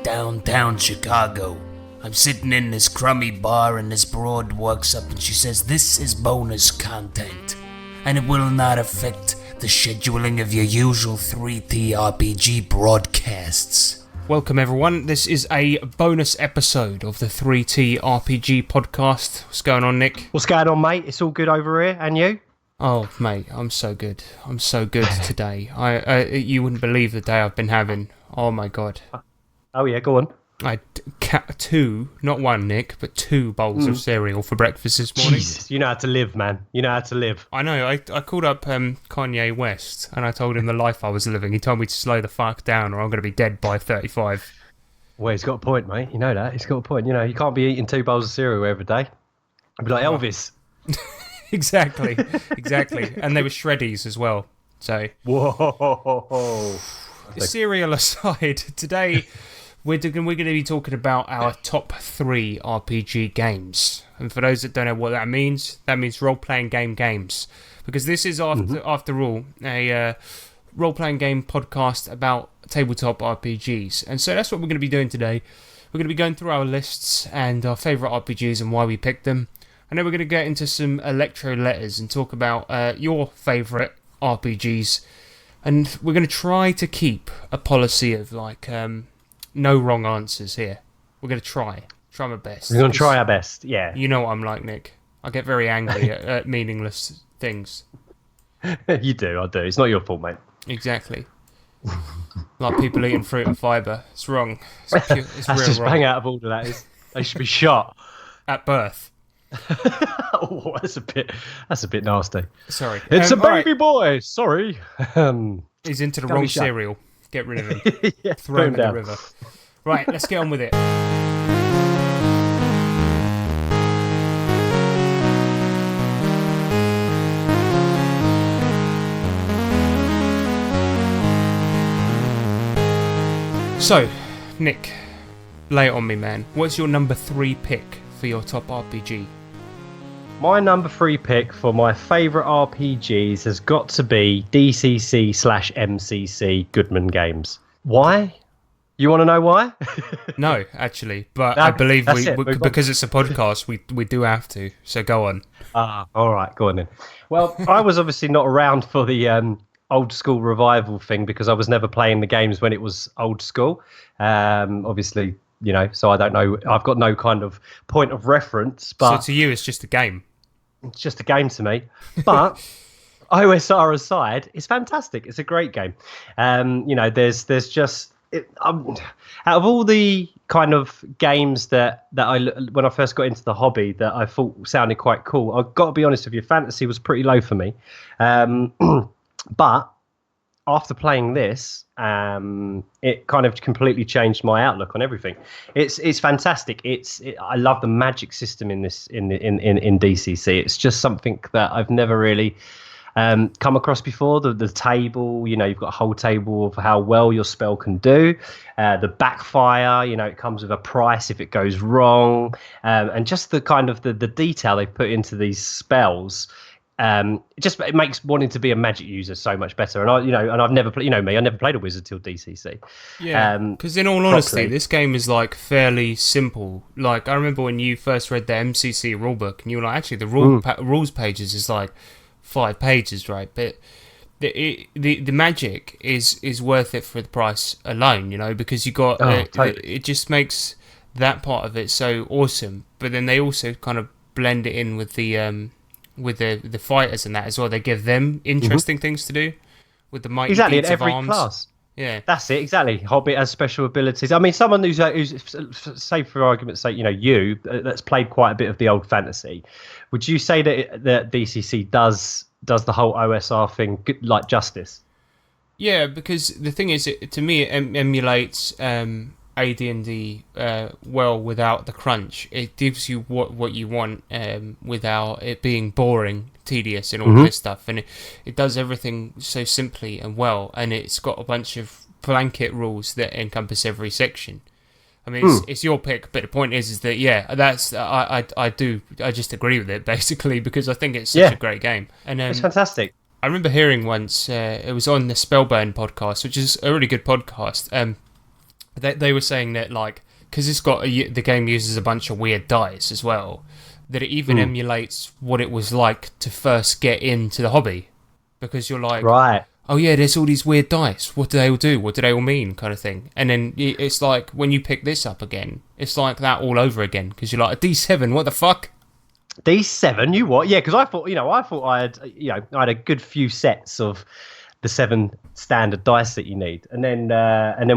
downtown Chicago. I'm sitting in this crummy bar and this broad walks up and she says this is bonus content and it will not affect the scheduling of your usual 3T RPG broadcasts. Welcome everyone, this is a bonus episode of the 3T RPG podcast. What's going on, Nick? What's going on, mate? It's all good over here, and you? Oh, mate, I'm so good. I'm so good today. You wouldn't believe the day I've been having. Oh my god. Oh yeah, go on. I had two, not one, Nick, but two bowls of cereal for breakfast this morning. Jesus, you know how to live, man. You know how to live. I know, I called up Kanye West and I told him the life I was living. He told me to slow the fuck down or I'm going to be dead by 35. Well, he's got a point, mate. You know that. He's got a point. You know, you can't be eating 2 bowls of cereal every day. I'd be like Elvis. Exactly. And they were shreddies as well. So, whoa. Cereal aside, today we're going to be talking about our top 3 RPG games. And for those that don't know what that means role-playing games. Because this is, after all, a role-playing game podcast about tabletop RPGs. And so that's what we're going to be doing today. We're going to be going through our lists and our favourite RPGs and why we picked them. And then we're going to get into some electro letters and talk about your favourite RPGs. And we're going to try to keep a policy of no wrong answers here. We're going to try my best. We're going to try our best, yeah. You know what I'm like, Nick. I get very angry at meaningless things. You do, I do. It's not your fault, mate. Exactly. Like people eating fruit and fibre. It's wrong. It's That's real just wrong. bang out of order, that is. They should be shot. At birth. Oh, that's a bit nasty. Sorry. It's a baby right. boy. Sorry. He's into the Can't wrong be shot. cereal. Get rid of him. Yeah, Throw him in the down. river. Right, let's get on with it. So, Nick, lay it on me, man. What's your number 3 pick for your top RPG? My number 3 pick for my favourite RPGs has got to be DCC/MCC Goodman Games. Why? You want to know why? No, actually, but I believe that's it. Move on. because it's a podcast, we do have to. So go on. All right, go on then. Well, I was obviously not around for the old school revival thing because I was never playing the games when it was old school. Obviously, you know, so I don't know. I've got no kind of point of reference. But so to you, it's just a game. It's just a game to me. But OSR aside, it's fantastic. It's a great game. You know, there's just out of all the kind of games that I when I first got into the hobby that I thought sounded quite cool. I've got to be honest with you, fantasy was pretty low for me. But after playing this, it kind of completely changed my outlook on everything. It's fantastic. I love the magic system in this in DCC. It's just something that I've never really come across before. The table, you know, you've got a whole table of how well your spell can do. The backfire, you know, it comes with a price if it goes wrong, and just the kind of the detail they put into these spells. It makes wanting to be a magic user so much better. And I've never played. You know me, I never played a wizard till DCC. Yeah, because in all honesty, this game is like fairly simple. Like I remember when you first read the MCC rulebook, and you were like, actually, the rules pages is like 5 pages, right? But the magic is worth it for the price alone, you know, because you got it just makes that part of it so awesome. But then they also kind of blend it in with the fighters and that as well. They give them interesting things to do with the mighty exactly in feats of every arms. class. Yeah, that's it. Exactly. Hobbit has special abilities. I mean, someone who's say for argument's sake, you know, that's played quite a bit of the old fantasy. Would you say that DCC does the whole OSR thing like justice? Yeah, because the thing is, to me, it emulates AD&D well without the crunch. It gives you what you want without it being boring, tedious, and all this stuff. And it does everything so simply and well. And it's got a bunch of blanket rules that encompass every section. I mean, it's your pick, but the point is that I just agree with it basically because I think it's such a great game. And it's fantastic. I remember hearing once it was on the Spellburn podcast, which is a really good podcast. they were saying that like because the game uses a bunch of weird dice as well, that it even emulates what it was like to first get into the hobby, because you're like, Right. oh yeah, there's all these weird dice. What do they all do? What do they all mean? Kind of thing. And then it's like when you pick this up again, it's like that all over again because you're like a D7. What the fuck? D7, you what? Yeah, because I thought I had a good few sets of the 7 standard dice that you need, and then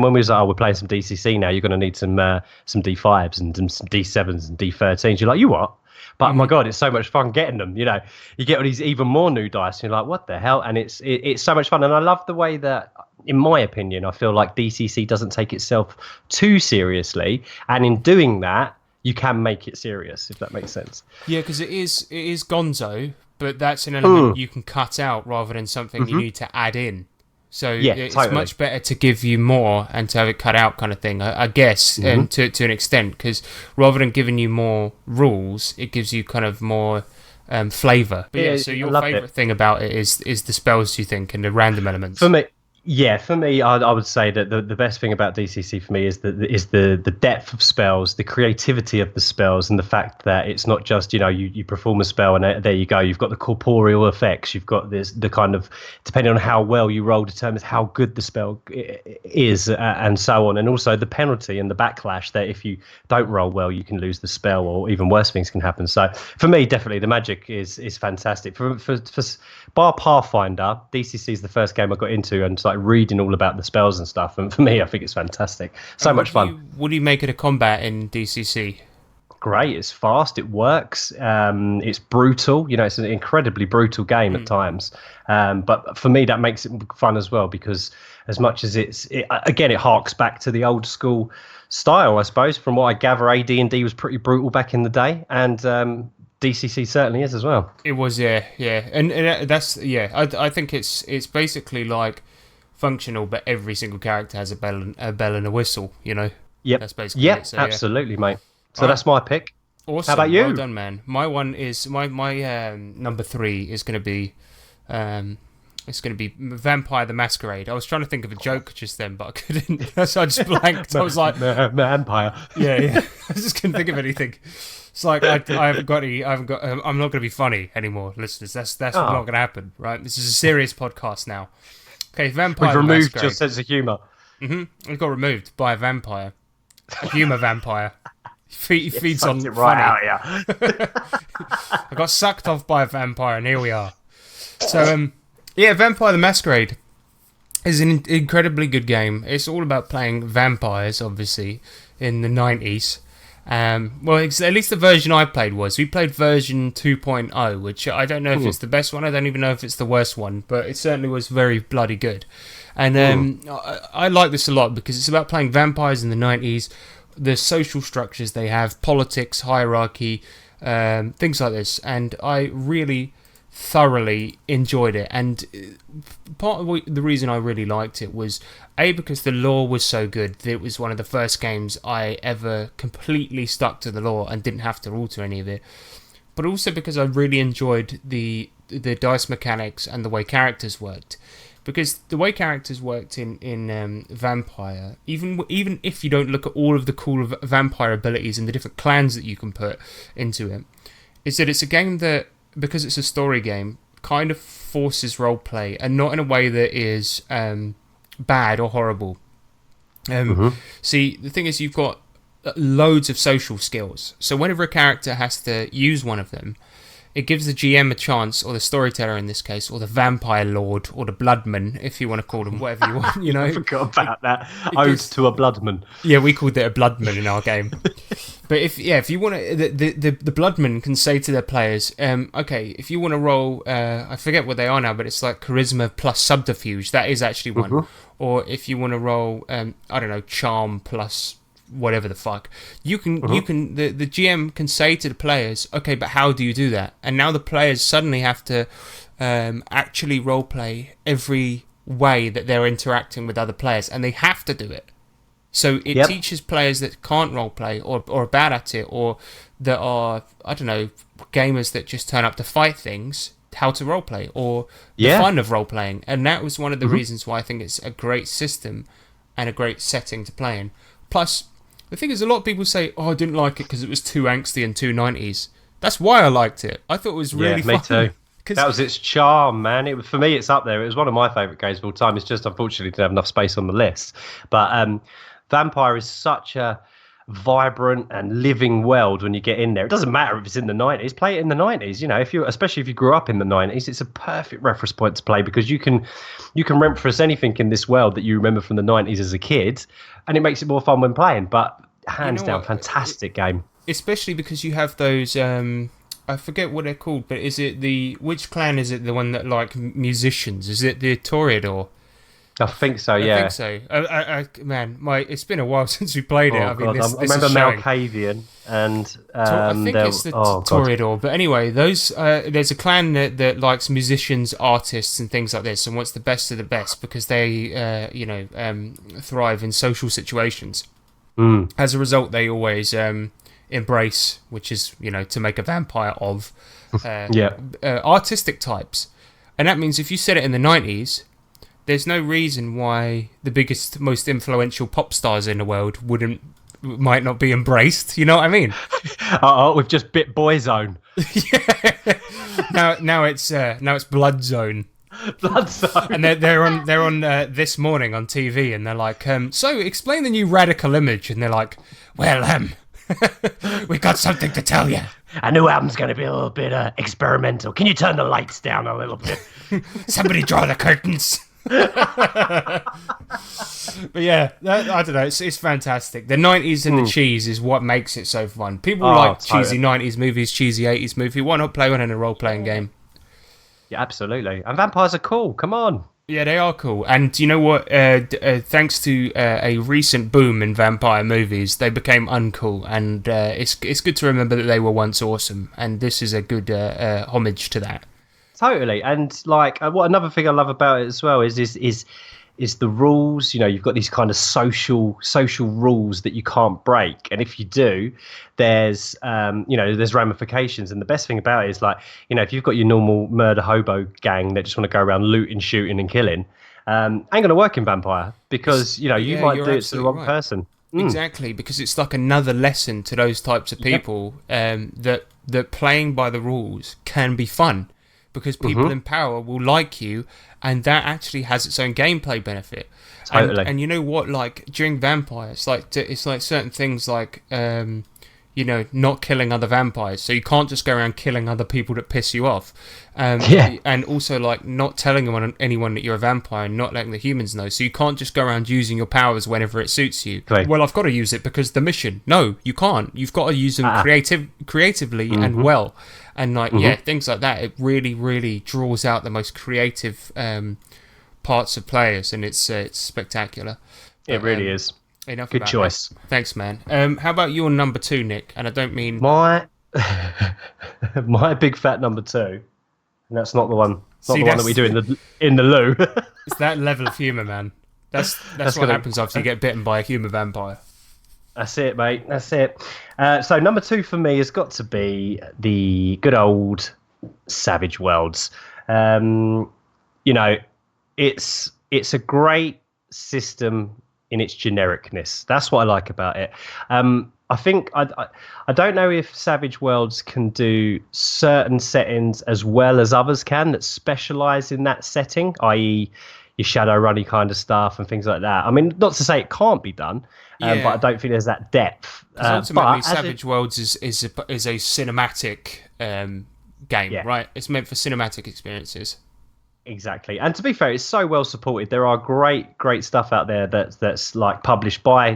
when we was like, oh, we're playing some DCC now, you're going to need some D5s and some D7s and D13s. You're like, you what? But my God, it's so much fun getting them. You know, you get all these even more new dice, and you're like, what the hell? And it's so much fun, and I love the way that, in my opinion, I feel like DCC doesn't take itself too seriously, and in doing that, you can make it serious, if that makes sense. Yeah, because it is gonzo, but that's an element you can cut out rather than something you need to add in. So it's totally. much better to give you more and to have it cut out, kind of thing, I guess, to an extent, because rather than giving you more rules, it gives you kind of more flavour. But yeah, so your favourite thing about it is the spells, you think, and the random elements. For me, I would say that the best thing about DCC for me is the depth of spells, the creativity of the spells, and the fact that it's not just, you perform a spell and there you go. You've got the corporeal effects. You've got the kind of, depending on how well you roll, determines how good the spell is, and so on. And also the penalty and the backlash that if you don't roll well, you can lose the spell, or even worse things can happen. So for me, definitely the magic is fantastic. For bar Pathfinder, DCC is the first game I got into, and like reading all about the spells and stuff, and for me I think it's fantastic. So much fun. What do you make of the combat in DCC? Great, it's fast, it works, it's brutal, it's an incredibly brutal game at times, but for me that makes it fun as well, because as much as it harks back to the old school style, I suppose. From what I gather, AD&D was pretty brutal back in the day, and DCC certainly is as well. It was, yeah, and that's I think it's basically like functional, but every single character has a bell and a whistle. Yep. That's basically it. So, absolutely, mate. So that's my pick. Awesome. How about you? Well done, man. My one is my number 3 is going to be it's going to be Vampire the Masquerade. I was trying to think of a joke just then, but I couldn't. So I just blanked. I was like, Vampire. Yeah. I just couldn't think of anything. It's like I haven't got any. I'm not going to be funny anymore, listeners. That's not going to happen, right? This is a serious podcast now. Okay, Vampire. We've removed your sense of humour. It got removed by a vampire, a humour vampire. He feeds on it funny. right out, yeah. I got sucked off by a vampire, and here we are. So, Vampire the Masquerade is an incredibly good game. It's all about playing vampires, obviously, in the 90s. At least the version I played was. We played version 2.0, which I don't know if it's the best one. I don't even know if it's the worst one, but it certainly was very bloody good. And I like this a lot because it's about playing vampires in the 90s, the social structures they have, politics, hierarchy, things like this. And I really thoroughly enjoyed it. And part of the reason I really liked it was because the lore was so good. It was one of the first games I ever completely stuck to the lore and didn't have to alter any of it, but also because I really enjoyed the dice mechanics and the way characters worked. Because the way characters worked in Vampire, even if you don't look at all of the cool vampire abilities and the different clans that you can put into it, is that it's a game that, because it's a story game, kind of forces roleplay, and not in a way that is bad or horrible. See, the thing is, you've got loads of social skills. So whenever a character has to use one of them, it gives the GM a chance, or the storyteller in this case, or the vampire lord, or the bloodman, if you want to call them whatever you want. I forgot about that. Ode to a bloodman. Yeah, we called it a bloodman in our game. But if you want to, the bloodman can say to their players, okay, if you want to roll, I forget what they are now, but it's like charisma plus subterfuge. That is actually one. Or if you want to roll, I don't know, charm plus whatever the fuck, you can the GM can say to the players, okay, but how do you do that? And now the players suddenly have to actually roleplay every way that they're interacting with other players, and they have to do it. So it teaches players that can't roleplay or are bad at it, or that are, I don't know, gamers that just turn up to fight things, how to roleplay, or the fun of roleplaying. And that was one of the reasons why I think it's a great system. and a great setting to play in. Plus, the thing is, a lot of people say, "Oh, I didn't like it because it was too angsty and too 90s." That's why I liked it. I thought it was really fun. Me too. That was its charm, man. For me, it's up there. It was one of my favourite games of all time. It's just unfortunately didn't have enough space on the list. But Vampire is such a vibrant and living world when you get in there. It doesn't matter if it's in the 90s. Play it in the 90s. You know, especially if you grew up in the 90s, it's a perfect reference point to play because you can reference anything in this world that you remember from the 90s as a kid, and it makes it more fun when playing. But hands down, fantastic game. Especially because you have those. I forget what they're called, but which clan is it? The one that like musicians? Is it the Toreador? I think so. Yeah. I think so. Man, it's been a while since we played it. I remember Malkavian and I think it's the Toreador. But anyway, those there's a clan that likes musicians, artists, and things like this, and wants the best of the best because they thrive in social situations. As a result, they always embrace, which is to make a vampire of artistic types, and that means if you set it in the 90s, there's no reason why the biggest, most influential pop stars in the world might not be embraced. You know what I mean? We've just bit Boyzone. Yeah. Now it's Bloodzone. Bloodzone. And they're on this morning on TV, and they're like, so explain the new Radical Image, and they're like, well, we got something to tell you. Our new album's going to be a little bit experimental. Can you turn the lights down a little bit? Somebody draw the curtains. But yeah, I don't know. It's fantastic. The 90s and the cheese is what makes it so fun. People like cheesy 90s movies, cheesy 80s movie. Why not play one in a role-playing game? Yeah, absolutely. And vampires are cool. Come on. Yeah, they are cool. And you know what? Thanks to a recent boom in vampire movies, they became uncool. And it's good to remember that they were once awesome. And this is a good homage to that. Totally. And like what another thing I love about it as well is the rules. You've got these kind of social rules that you can't break, and if you do, there's there's ramifications. And the best thing about it is if you've got your normal murder hobo gang that just want to go around looting, shooting, and killing, ain't gonna work in Vampire because you might do it to the wrong person. Exactly, because it's like another lesson to those types of people that playing by the rules can be fun. Because people in power will like you, and that actually has its own gameplay benefit. Totally. And you know what? Like during Vampire, it's like certain things like not killing other vampires. So you can't just go around killing other people that piss you off. And also like not telling anyone that you're a vampire and not letting the humans know. So you can't just go around using your powers whenever it suits you. Right. Well, I've got to use it because the mission. No, you can't. You've got to use them creatively and well. And things like that. It really, really draws out the most creative parts of players, and it's spectacular. It really is. Enough. Good choice. That. Thanks, man. How about your number 2, Nick? And I don't mean my big fat number 2, and that's not the one. One that we do in the loo. It's that level of humour, man. That's what happens after you get bitten by a human vampire. That's it, mate. That's it. So number 2 for me has got to be the good old Savage Worlds. It's a great system in its genericness. That's what I like about it. I think I don't know if Savage Worlds can do certain settings as well as others can that specialize in that setting, i.e. your Shadowrunny kind of stuff and things like that. I mean, not to say it can't be done, but I don't think there's that depth. Ultimately, Savage Worlds is a cinematic game, right? It's meant for cinematic experiences. Exactly. And to be fair, it's so well supported. There are great stuff out there that's like published by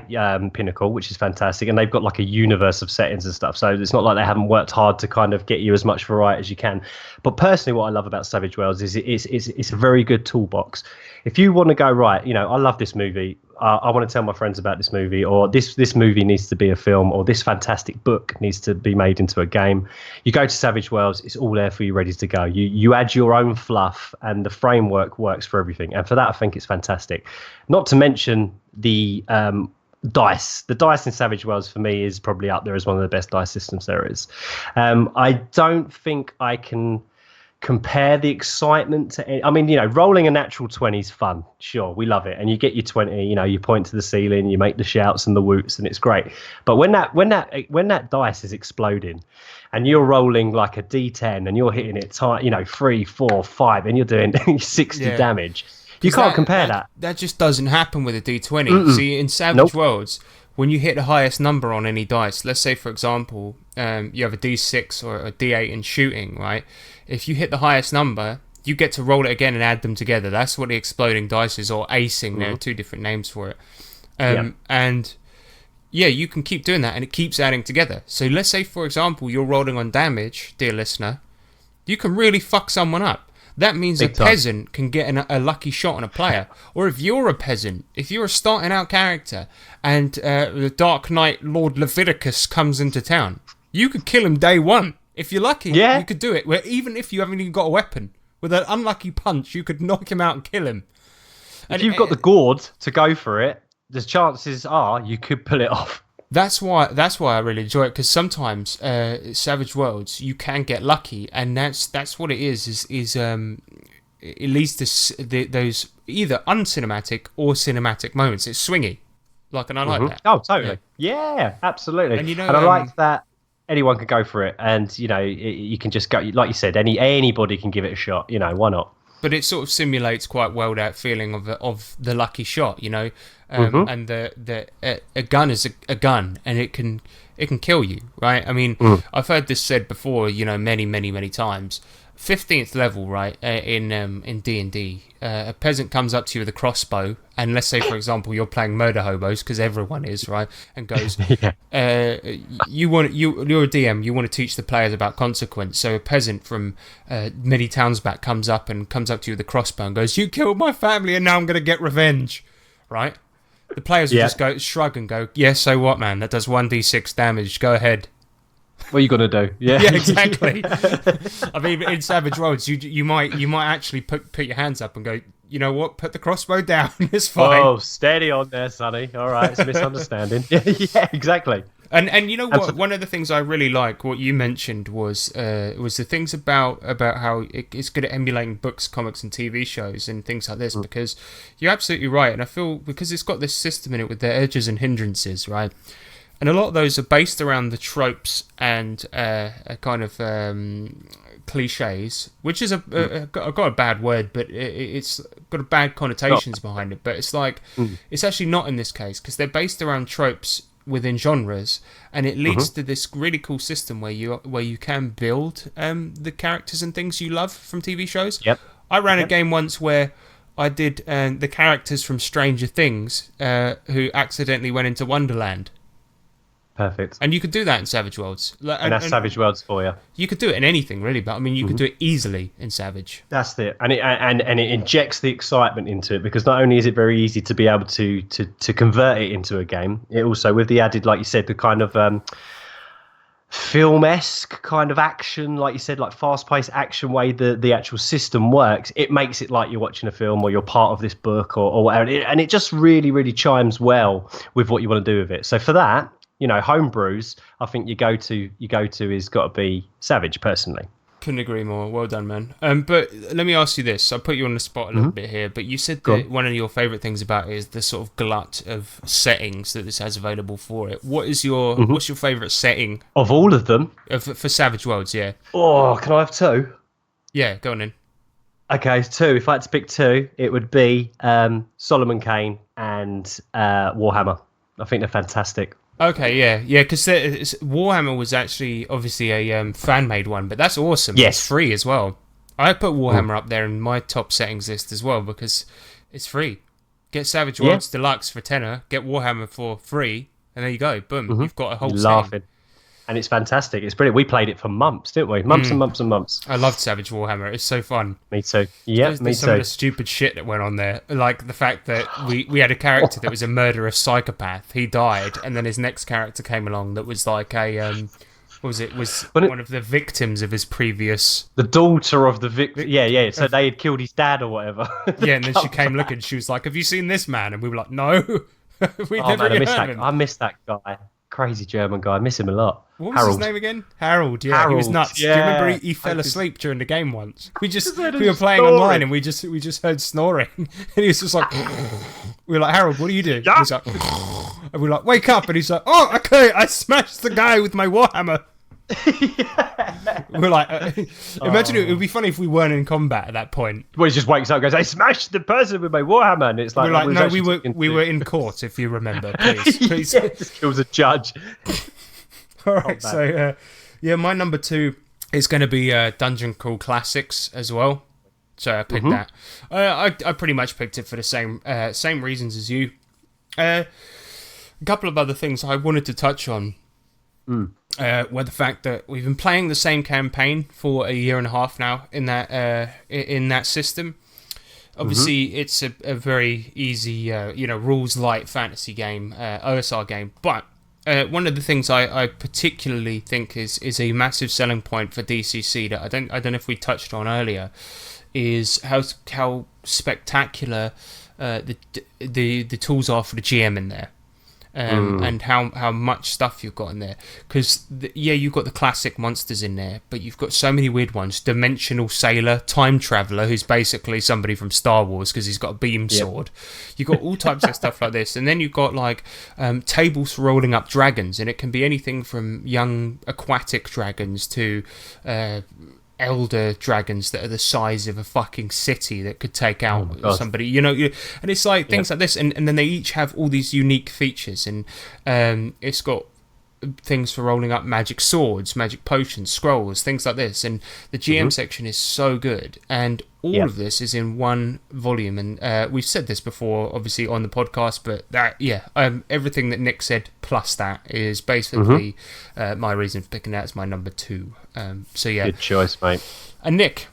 Pinnacle, which is fantastic. And they've got like a universe of settings and stuff. So it's not like they haven't worked hard to kind of get you as much variety as you can. But personally, what I love about Savage Worlds is it's a very good toolbox. If you want to go, right, I love this movie. I want to tell my friends about this movie, or this movie needs to be a film, or this fantastic book needs to be made into a game. You go to Savage Worlds, it's all there for you, ready to go. You add your own fluff, and the framework works for everything. And for that, I think it's fantastic. Not to mention the dice. The dice in Savage Worlds for me is probably up there as one of the best dice systems there is. I don't think I can compare the excitement to. I mean, rolling a natural 20 is fun. Sure, we love it, and you get your 20. You point to the ceiling, you make the shouts and the whoops, and it's great. But when that dice is exploding, and you're rolling like a D10, and you're hitting it tight, 3, 4, 5, and you're doing 60 damage. You can't compare that. That just doesn't happen with a D20. See, in Savage Worlds, when you hit the highest number on any dice, let's say, for example, you have a D6 or a D8 in shooting, right? If you hit the highest number, you get to roll it again and add them together. That's what the exploding dice is, or acing. There are two different names for it. And yeah, you can keep doing that, and it keeps adding together. So let's say, for example, you're rolling on damage, dear listener. You can really fuck someone up. That means a peasant can get a lucky shot on a player. Or if you're a peasant, if you're a starting out character, and the Dark Knight Lord Leviticus comes into town, you could kill him day one. If you're lucky, you could do it. Where even if you haven't even got a weapon, with an unlucky punch, you could knock him out and kill him. If you've got the gourd to go for it, the chances are you could pull it off. That's why I really enjoy it, because sometimes Savage Worlds you can get lucky, and that's what it is it leads to those either uncinematic or cinematic moments. It's swingy, and I like that. Oh, totally. Yeah, absolutely. And I like that anyone can go for it, and you can just go, like you said, anybody can give it a shot. Why not? But it sort of simulates quite well that feeling of the lucky shot, and a gun is a gun, and it can kill you, right? I mean, I've heard this said before, many, many, many times. 15th level, right, in D&D, a peasant comes up to you with a crossbow, and let's say, for example, you're playing Murder Hobos, because everyone is, right, and goes, you're a DM, you want to teach the players about consequence, so a peasant from many towns back comes up to you with a crossbow and goes, you killed my family, and now I'm going to get revenge, right? The players will just go, shrug and go, yeah, so what, man, that does 1d6 damage, go ahead. What are you gonna do? Yeah, exactly. I mean, in Savage Worlds, you might actually put your hands up and go, you know what? Put the crossbow down. It's fine. Oh, steady on there, Sonny. All right, it's a misunderstanding. Yeah, exactly. And you know what? One of the things I really like, what you mentioned was the things about how it's good at emulating books, comics, and TV shows and things like this. Because you're absolutely right, and I feel because it's got this system in it with their edges and hindrances, right? And a lot of those are based around the tropes and a kind of cliches, which is got a bad word, but it's got a bad connotations behind it. But it's it's actually not in this case, because they're based around tropes within genres, and it leads to this really cool system where you can build the characters and things you love from TV shows. Yep. I ran a game once where I did the characters from Stranger Things who accidentally went into Wonderland. Perfect. And you could do that in Savage Worlds. And that's Savage Worlds for you. You could do it in anything, really, but I mean, you could do it easily in Savage. That's it. And it injects the excitement into it, because not only is it very easy to be able to convert it into a game, it also, with the added, like you said, the kind of film-esque kind of action, like you said, like fast-paced action way the actual system works, it makes it like you're watching a film or you're part of this book or whatever. And it just really, really chimes well with what you want to do with it. So for that, homebrews, I think you go to is got to be Savage, personally. Couldn't agree more. Well done, man. But let me ask you this. I'll put you on the spot a little bit here, but you said that one of your favourite things about it is the sort of glut of settings that this has available for it. What is your what's your favourite setting? Of all of them? For Savage Worlds, yeah. Oh, can I have two? Yeah, go on then. Okay, two. If I had to pick two, it would be Solomon Kane and Warhammer. I think they're fantastic. Okay, yeah, because Warhammer was actually obviously a fan-made one, but that's awesome. Yes. It's free as well. I put Warhammer up there in my top settings list as well, because it's free. Get Savage Worlds Deluxe for £10, get Warhammer for free, and there you go. Boom, you've got a whole setting. And it's fantastic. It's brilliant. We played it for months, didn't we? Months and months and months. I loved Savage Warhammer. It's so fun. Me too. Yeah, me too. Some of the stupid shit that went on there. Like the fact that we had a character that was a murderous psychopath. He died, and then his next character came along that was like a... what was it? One of the victims of his previous... The daughter of the victim. Yeah. So they had killed his dad or whatever. Yeah, and then she came looking. She was like, have you seen this man? And we were like, no. I missed that guy. Crazy German guy. I miss him a lot. What was his name again? Harold. Yeah, he was Harold, nuts. yeah. Do you remember he fell asleep during the game once? We heard were him playing snoring. online and we just heard snoring, and he was just like, we were like, Harold, what do you do? Yeah. He's like, and we're like, wake up, and he's like, oh, okay, I smashed the guy with my warhammer. We're like, imagine it would be funny if we weren't in combat at that point. Well, he just wakes up and goes, I smashed the person with my Warhammer. And it's like, We're like, was no, actually we were in court, if you remember, please. Yeah, just kills a judge. All right, so my number 2 is going to be Dungeon Crawl Classics as well. So I picked that. I pretty much picked it for the same reasons as you. A couple of other things I wanted to touch on were the fact that we've been playing the same campaign for a year and a half now in that system. Obviously, it's a very easy, rules light fantasy game, OSR game, but one of the things I particularly think is a massive selling point for DCC that I don't know if we touched on earlier, is how spectacular the tools are for the GM in there, and how much stuff you've got in there. Because you've got the classic monsters in there, but you've got so many weird ones. Dimensional Sailor, Time Traveler, who's basically somebody from Star Wars because he's got a beam sword. You've got all types of stuff like this, and then you've got like tables for rolling up dragons, and it can be anything from young aquatic dragons to elder dragons that are the size of a fucking city that could take out somebody, and it's like things like this, and then they each have all these unique features, and it's got things for rolling up magic swords, magic potions, scrolls, things like this, and the GM section is so good, and all of this is in one volume, and we've said this before obviously on the podcast, but everything that Nick said plus that is basically my reason for picking that as my number 2. Good choice, mate. And Nick,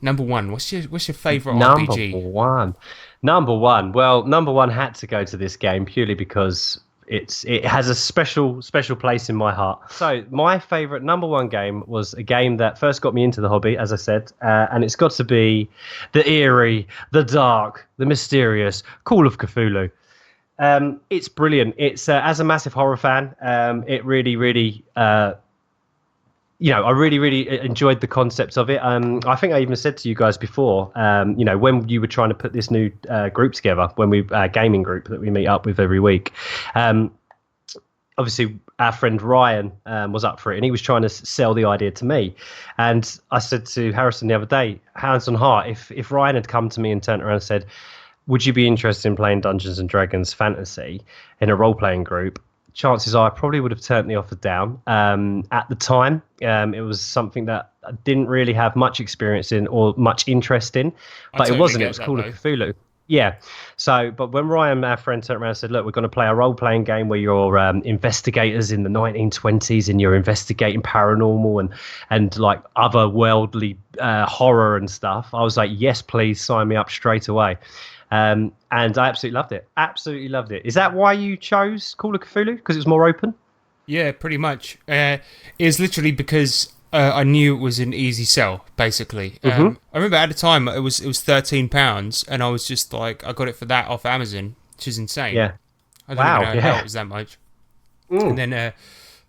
number 1, what's your favourite RPG? Number one. Well, number 1 had to go to this game purely because it has a special place in my heart. So my favourite number 1 game was a game that first got me into the hobby, as I said, and it's got to be the eerie, the dark, the mysterious Call of Cthulhu. It's brilliant. It's as a massive horror fan, it really I really enjoyed the concept of it. I think I even said to you guys before, when you were trying to put this new group together, when we gaming group that we meet up with every week, obviously our friend Ryan was up for it, and he was trying to sell the idea to me. And I said to Harrison the other day, hands on heart, if Ryan had come to me and turned around and said, would you be interested in playing Dungeons and Dragons fantasy in a role-playing group? Chances are I probably would have turned the offer down. At the time, it was something that I didn't really have much experience in or much interest in, but it wasn't. It was Call of Cthulhu. Yeah. So, but when Ryan, our friend, turned around and said, look, we're going to play a role-playing game where you're investigators in the 1920s and you're investigating paranormal and like otherworldly horror and stuff, I was like, yes, please sign me up straight away. And I absolutely loved it. Absolutely loved it. Is that why you chose Call of Cthulhu? Because it was more open? Yeah, pretty much. It's literally because I knew it was an easy sell, basically. I remember at the time it was £13, and I was just like, I got it for that off Amazon, which is insane. Yeah. I don't even know how it was that much. And then I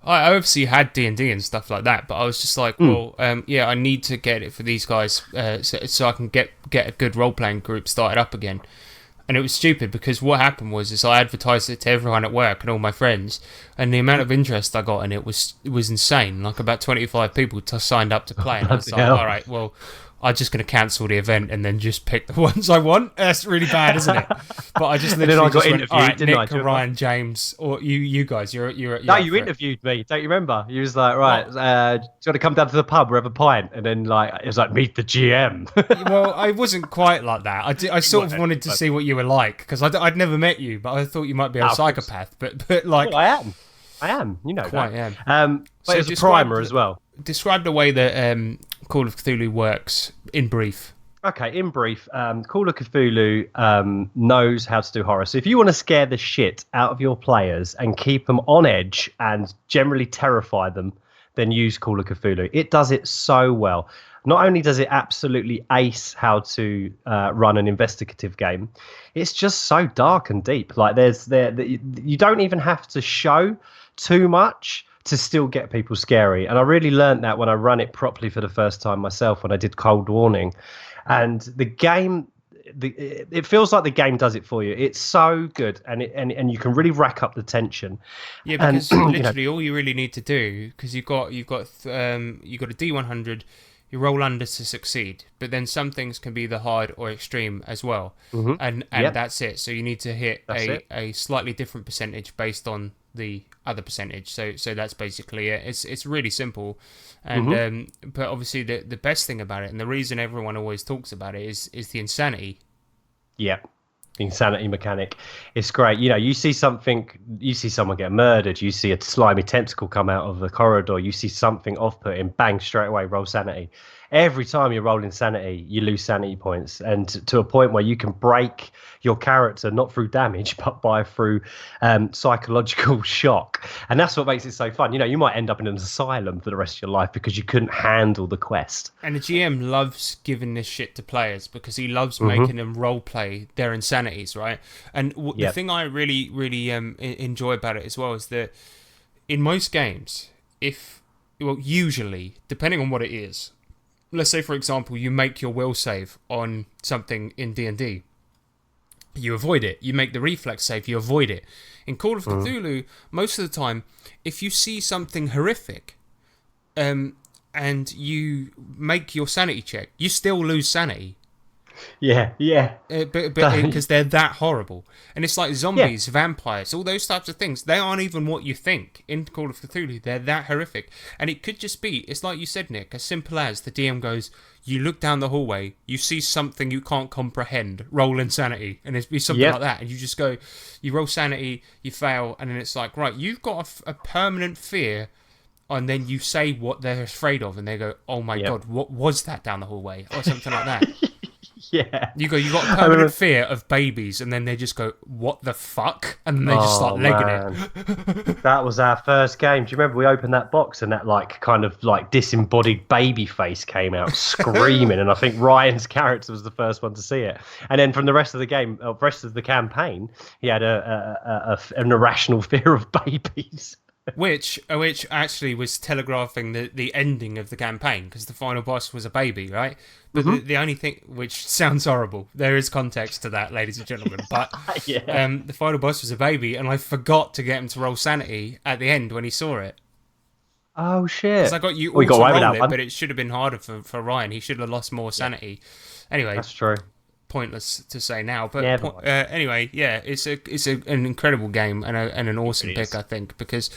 obviously had D&D and stuff like that, but I was just like, I need to get it for these guys so I can get a good role-playing group started up again. And it was stupid because what happened was I advertised it to everyone at work and all my friends, and the amount of interest I got in it was insane. Like about 25 people signed up to play, and I was like, all right, well, I'm just going to cancel the event and then just pick the ones I want. That's really bad, isn't it? But I just literally just went, all right, Nick, Ryan, James, or you guys, you're no, you interviewed me. Don't you remember? You was like, right, do you want to come down to the pub, we'll have a pint? And then it was like, meet the GM. Well, I wasn't quite like that. I sort of wanted to see what you were like, because I'd never met you, but I thought you might be a psychopath. But like... Well, I am. You know quite that. Am. But so it was a primer as well. Describe the way that Call of Cthulhu works in brief. Okay, in brief, Call of Cthulhu knows how to do horror. So if you want to scare the shit out of your players and keep them on edge and generally terrify them, then use Call of Cthulhu. It does it so well. not only does it absolutely ace how to run an investigative game, it's just so dark and deep. Like you don't even have to show too much to still get people scary. And I really learned that when I ran it properly for the first time myself, when I did Cold Warning. And the game, it feels like the game does it for you. It's so good, and you can really rack up the tension. Yeah, because literally all you really need to do, because you've got a D100, you roll under to succeed, but then some things can be the hard or extreme as well, and that's it. So you need to hit a slightly different percentage based on the other percentage. So that's basically it. It's really simple, and but obviously the best thing about it, and the reason everyone always talks about it, is the insanity. Yeah, the insanity mechanic. It's great. You know, you see someone get murdered, you see a slimy tentacle come out of the corridor, you see something off-putting, bang, straight away roll sanity. Every time you roll insanity, you lose sanity points, and to a point where you can break your character not through damage, but through psychological shock. And that's what makes it so fun. You know, you might end up in an asylum for the rest of your life because you couldn't handle the quest. And the GM loves giving this shit to players because he loves making them role play their insanities, right? And the thing I really, really enjoy about it as well is that in most games, usually, depending on what it is, let's say, for example, you make your will save on something in D&D. You avoid it. You make the reflex save, you avoid it. In Call of Cthulhu, most of the time, if you see something horrific and you make your sanity check, you still lose sanity. Yeah. But because they're that horrible. And it's like zombies, vampires, all those types of things. They aren't even what you think in Call of Cthulhu. They're that horrific. And it could just be, it's like you said, Nick, as simple as the DM goes, you look down the hallway, you see something you can't comprehend, roll insanity. And it'd be something like that. And you just go, you roll sanity, you fail, and then it's like, right, you've got a permanent fear. And then you say what they're afraid of, and they go, oh my God, what was that down the hallway? Or something like that. Yeah. You got permanent fear of babies, and then they just go, what the fuck? And then they just start legging it. That was our first game. Do you remember we opened that box and that kind of disembodied baby face came out screaming, and I think Ryan's character was the first one to see it. And then from the rest of the game, rest of the campaign, he had an irrational fear of babies. Which actually was telegraphing the ending of the campaign, because the final boss was a baby, right? But the only thing, which sounds horrible, there is context to that, ladies and gentlemen, but the final boss was a baby, and I forgot to get him to roll sanity at the end when he saw it. Oh, shit. Because I got you all to roll it, but it should have been harder for Ryan. He should have lost more sanity. Anyway. That's true. Pointless to say now, but anyway, it's an incredible game and an awesome pick, I think, because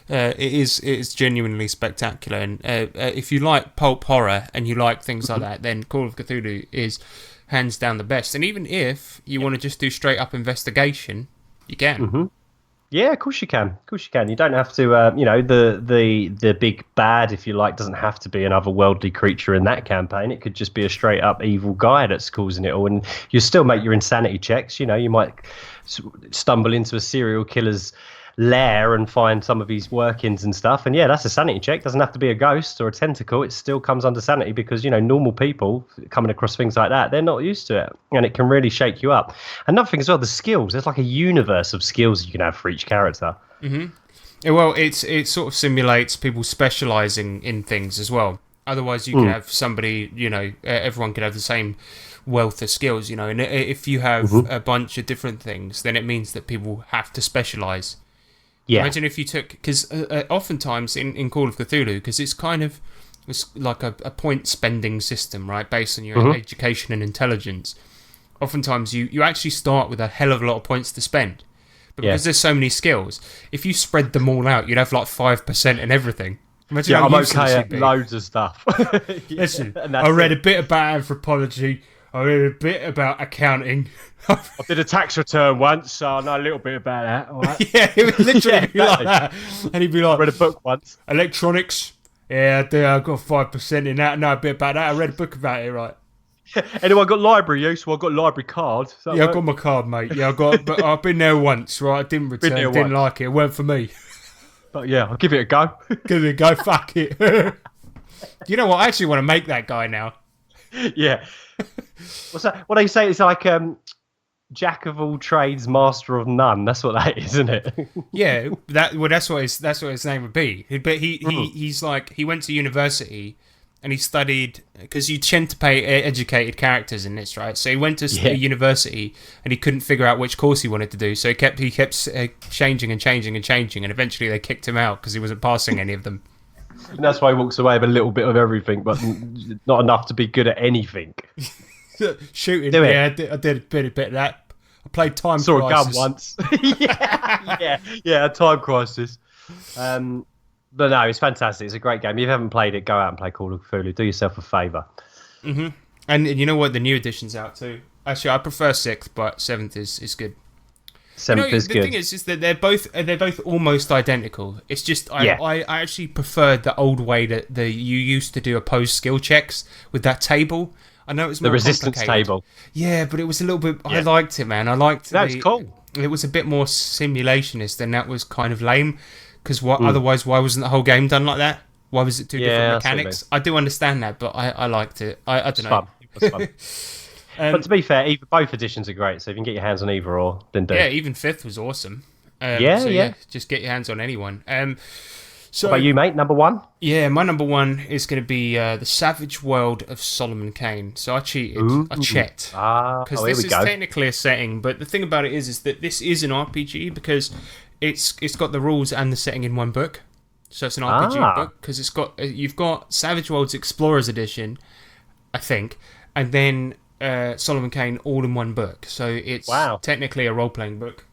it is genuinely spectacular. And if you like pulp horror and you like things like that, then Call of Cthulhu is hands down the best. And even if you want to just do straight up investigation, you can. Yeah, of course you can. Of course you can. You don't have to, the big bad, if you like, doesn't have to be an otherworldly creature in that campaign. It could just be a straight up evil guy that's causing it all. And you still make your insanity checks. You know, you might stumble into a serial killer's lair and find some of his workings and stuff. And yeah, that's a sanity check. Doesn't have to be a ghost or a tentacle. It still comes under sanity because, you know, normal people coming across things like that, they're not used to it. And it can really shake you up. Another thing as well, the skills. There's like a universe of skills you can have for each character. Well, it sort of simulates people specialising in things as well. Otherwise, you could have somebody, you know, everyone could have the same wealth of skills, you know. And if you have a bunch of different things, then it means that people have to specialise. Yeah. Imagine if you took, because oftentimes in Call of Cthulhu, because it's like a point spending system, right, based on your education and intelligence. Oftentimes you actually start with a hell of a lot of points to spend, but because there's so many skills, if you spread them all out, you'd have like 5% in everything. Imagine I'm okay at loads of stuff. Listen, I read a bit about anthropology. I read a bit about accounting. I did a tax return once, so I know a little bit about that. All right. Yeah, it would literally be like that. And he'd be like, I read a book once. Electronics. Yeah, I do. I got 5% in that. I know a bit about that. I read a book about it, right? Anyway, I got library use, so I got library card. Yeah, I got my card, mate. Yeah, but I've been there once, right? I didn't return. Didn't like it. It weren't for me. But yeah, I'll give it a go. Give it a go. Fuck it. You know what? I actually want to make that guy now. Yeah. What's that? What they say? It's like jack of all trades, master of none. That's what that is, isn't it? Yeah, that's what his name would be. But he's like, he went to university and he studied, because you tend to pay educated characters in this, right? So he went to university and he couldn't figure out which course he wanted to do. So he kept changing and changing and changing, and eventually they kicked him out because he wasn't passing any of them. And that's why he walks away with a little bit of everything, but not enough to be good at anything. Shooting, Do it. yeah, I did a bit of that. I played Time Saw Crisis. a gun once. yeah, Time Crisis. But no, it's fantastic. It's a great game. If you haven't played it, go out and play Call of Cthulhu. Do yourself a favour. Mm-hmm. And you know what? The new edition's out too. Actually, I prefer 6th, but 7th is good. 7th is good. The thing is that they're both almost identical. It's just I actually preferred the old way that you used to do opposed skill checks with that table. I know it was more the resistance complicated. table. Yeah, but it was a little bit. I liked it, man. I liked. That's cool. It was a bit more simulationist, and that was kind of lame. Because otherwise, why wasn't the whole game done like that? Why was it two different mechanics? I do understand that, but I liked it. I don't know. It's fun. But to be fair, both editions are great. So if you can get your hands on either or, then do. Yeah, even 5th was awesome. Just get your hands on anyone. So, what about you, mate? Number 1? Yeah, my number 1 is going to be The Savage World of Solomon Kane. So I cheated. I checked. Because this is technically a setting, but the thing about it is that this is an RPG because it's got the rules and the setting in one book. So it's an RPG book because you've got Savage Worlds Explorers Edition, I think, and then Solomon Kane all in one book. So it's technically a role-playing book.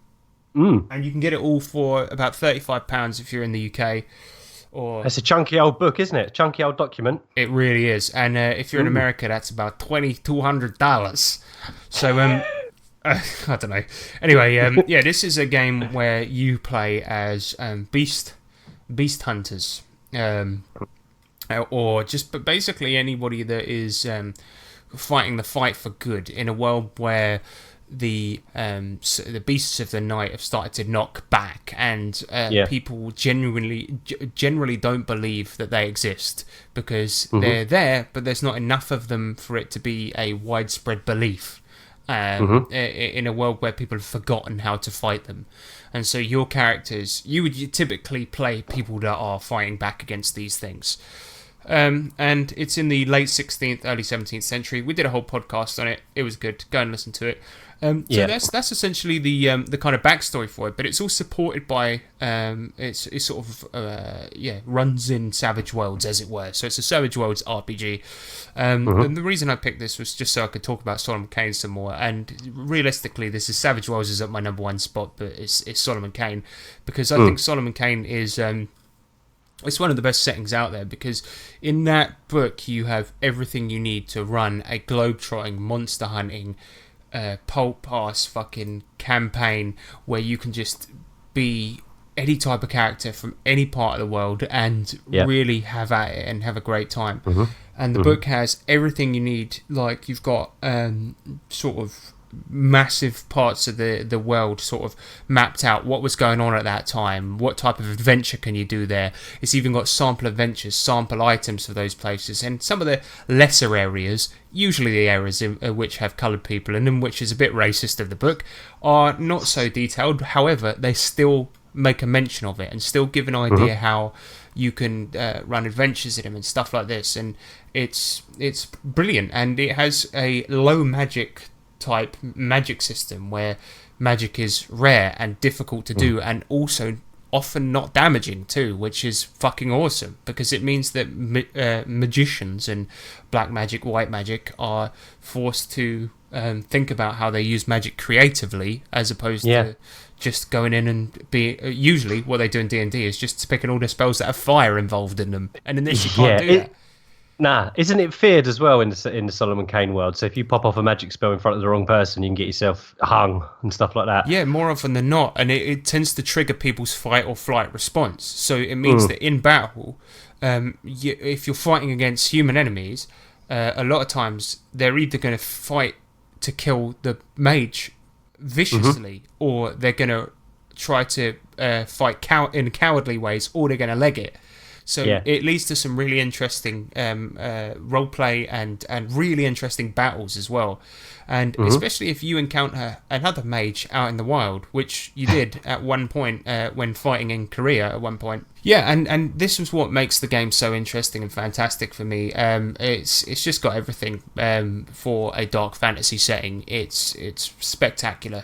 And you can get it all for about £35 if you're in the UK. It's a chunky old book, isn't it? Chunky old document. It really is. And if you're in America, that's about $2,200. So, I don't know. Anyway, this is a game where you play as beast hunters. Or just basically anybody that is fighting the fight for good in a world where the beasts of the night have started to knock back, and people generally don't believe that they exist because they're there, but there's not enough of them for it to be a widespread belief in a world where people have forgotten how to fight them. And so your characters, you would typically play people that are fighting back against these things. And it's in the late 16th, early 17th century. We did a whole podcast on it. It was good. Go and listen to it. That's essentially the kind of backstory for it. But it's all supported by it's sort of runs in Savage Worlds, as it were. So it's a Savage Worlds RPG. And the reason I picked this was just so I could talk about Solomon Kane some more. And realistically, this is Savage Worlds is at my number 1 spot, but it's Solomon Kane because I think Solomon Kane is. It's one of the best settings out there because in that book you have everything you need to run a globe-trotting, monster hunting, pulp ass fucking campaign where you can just be any type of character from any part of the world and really have at it and have a great time. And the book has everything you need. Like you've got sort of massive parts of the world sort of mapped out, what was going on at that time, what type of adventure can you do there. It's even got sample adventures, sample items for those places, and some of the lesser areas, usually the areas in which have coloured people in them, which is a bit racist of the book, are not so detailed. However, they still make a mention of it and still give an idea how you can run adventures in them and stuff like this, and it's brilliant. And it has a low magic type magic system where magic is rare and difficult to do and also often not damaging too, which is fucking awesome because it means that magicians and black magic, white magic are forced to think about how they use magic creatively as opposed to just going in and be usually what they do in D&D is just picking all the spells that have fire involved in them, and in this you can't do that. Nah, isn't it feared as well in the Solomon Kane world? So if you pop off a magic spell in front of the wrong person, you can get yourself hung and stuff like that. Yeah, more often than not, and it tends to trigger people's fight or flight response. So it means that in battle, if you're fighting against human enemies, a lot of times they're either going to fight to kill the mage viciously, or they're going to try to fight in cowardly ways, or they're going to leg it. So Yeah. it leads to some really interesting role play and really interesting battles as well. And especially if you encounter another mage out in the wild, which you did at one point when fighting in Korea at one point. Yeah, and this was what makes the game so interesting and fantastic for me. It's just got everything for a dark fantasy setting. It's spectacular,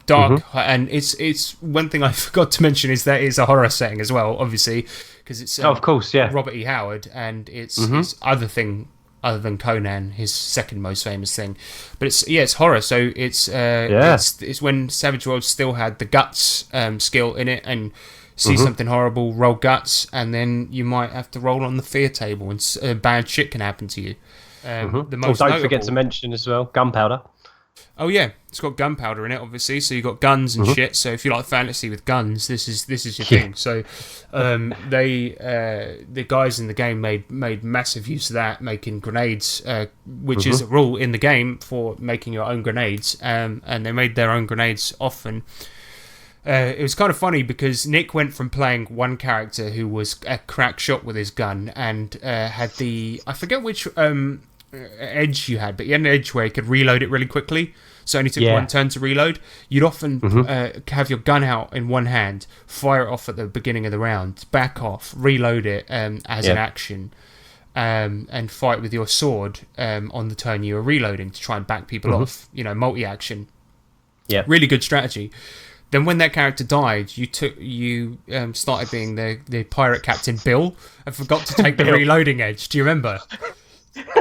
dark, and it's one thing I forgot to mention is that it's a horror setting as well, obviously, because it's of course, yeah. Robert E. Howard, and it's his other thing other than Conan, his second most famous thing. But it's horror, so it's when Savage Worlds still had the guts skill in it, and see something horrible, roll guts, and then you might have to roll on the fear table, and bad shit can happen to you. The most don't forget to mention as well, gunpowder. Oh yeah, it's got gunpowder in it, obviously. So you got guns and shit. So if you like fantasy with guns, this is your thing. So the guys in the game made massive use of that, making grenades, which is a rule in the game for making your own grenades. And they made their own grenades often. It was kind of funny because Nick went from playing one character who was a crack shot with his gun and had I forget which edge you had, but you had an edge where you could reload it really quickly, so it only took one turn to reload. You'd often have your gun out in one hand, fire it off at the beginning of the round, back off, reload it as an action, and fight with your sword on the turn you were reloading to try and back people off, multi-action. Really good strategy. Then when that character died, you started being the pirate captain Bill and forgot to take the reloading edge. Do you remember?